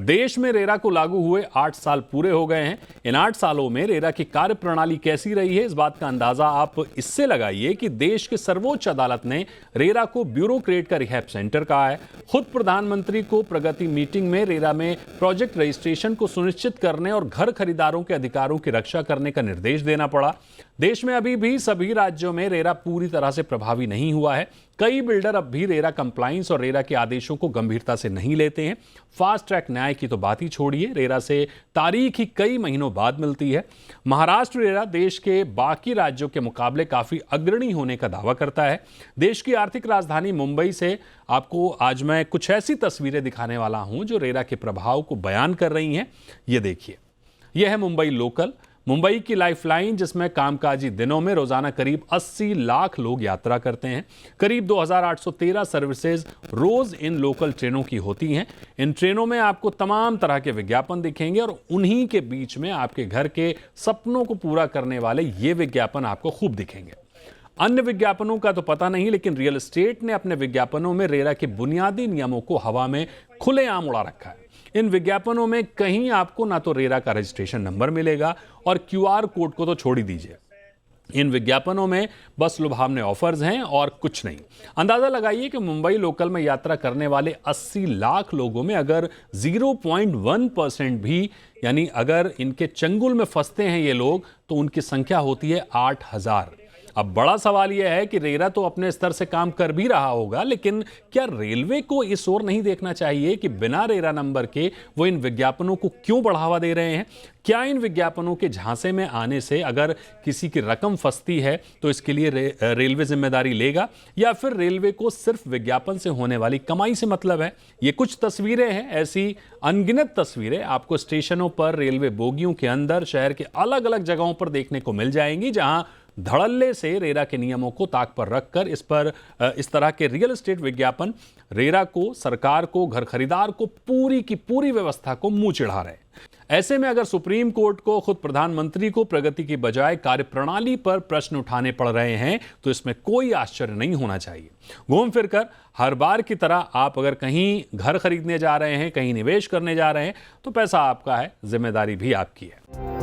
देश में रेरा को लागू हुए 8 साल पूरे हो गए हैं। इन 8 सालों में रेरा की कार्यप्रणाली कैसी रही है, इस बात का अंदाजा आप इससे लगाइए कि देश के सर्वोच्च अदालत ने रेरा को ब्यूरोक्रेट का रिहैब सेंटर कहा है। खुद प्रधानमंत्री को प्रगति मीटिंग में रेरा में प्रोजेक्ट रजिस्ट्रेशन को सुनिश्चित करने और घर खरीदारों के अधिकारों की रक्षा करने का निर्देश देना पड़ा। देश में अभी भी सभी राज्यों में रेरा पूरी तरह से प्रभावी नहीं हुआ है। कई बिल्डर अब भी रेरा कंप्लायंस और रेरा के आदेशों को गंभीरता से नहीं लेते हैं। फास्ट ट्रैक न्याय की तो बात ही छोड़िए, रेरा से तारीख ही कई महीनों बाद मिलती है। महाराष्ट्र रेरा देश के बाकी राज्यों के मुकाबले काफी अग्रणी होने का दावा करता है। देश की आर्थिक राजधानी मुंबई से आपको आज मैं कुछ ऐसी तस्वीरें दिखाने वाला हूं जो रेरा के प्रभाव को बयान कर रही हैं। ये देखिए, यह है मुंबई लोकल, मुंबई की लाइफलाइन, जिसमें कामकाजी दिनों में रोजाना करीब 80 लाख लोग यात्रा करते हैं। करीब 2813 सर्विसेज रोज इन लोकल ट्रेनों की होती हैं। इन ट्रेनों में आपको तमाम तरह के विज्ञापन दिखेंगे और उन्हीं के बीच में आपके घर के सपनों को पूरा करने वाले ये विज्ञापन आपको खूब दिखेंगे। अन्य विज्ञापनों का तो पता नहीं, लेकिन रियल एस्टेट ने अपने विज्ञापनों में रेरा के बुनियादी नियमों को हवा में खुलेआम उड़ा रखा है। इन विज्ञापनों में कहीं आपको ना तो रेरा का रजिस्ट्रेशन नंबर मिलेगा और क्यूआर कोड को तो छोड़ ही दीजिए। इन विज्ञापनों में बस लुभावने ऑफर्स हैं और कुछ नहीं। अंदाजा लगाइए कि मुंबई लोकल में यात्रा करने वाले 80 लाख लोगों में अगर 0.1% भी, यानी अगर इनके चंगुल में फंसते हैं ये लोग, तो उनकी संख्या होती है 8000। अब बड़ा सवाल यह है कि रेरा तो अपने स्तर से काम कर भी रहा होगा, लेकिन क्या रेलवे को इस ओर नहीं देखना चाहिए कि बिना रेरा नंबर के वो इन विज्ञापनों को क्यों बढ़ावा दे रहे हैं? क्या इन विज्ञापनों के झांसे में आने से अगर किसी की रकम फंसती है तो इसके लिए रेलवे जिम्मेदारी लेगा, या फिर रेलवे को सिर्फ विज्ञापन से होने वाली कमाई से मतलब है? ये कुछ तस्वीरें हैं, ऐसी अनगिनत तस्वीरें आपको स्टेशनों पर, रेलवे बोगियों के अंदर, शहर के अलग अलग जगहों पर देखने को मिल जाएंगी, जहां धड़ल्ले से रेरा के नियमों को ताक पर रखकर इस तरह के रियल एस्टेट विज्ञापन रेरा को, सरकार को, घर खरीदार को, पूरी की पूरी व्यवस्था को मुंह चिढ़ा रहे हैं। ऐसे में अगर सुप्रीम कोर्ट को, खुद प्रधानमंत्री को प्रगति की बजाय कार्यप्रणाली पर प्रश्न उठाने पड़ रहे हैं, तो इसमें कोई आश्चर्य नहीं होना चाहिए। घूम फिरकर हर बार की तरह आप अगर कहीं घर खरीदने जा रहे हैं, कहीं निवेश करने जा रहे हैं, तो पैसा आपका है, जिम्मेदारी भी आपकी है।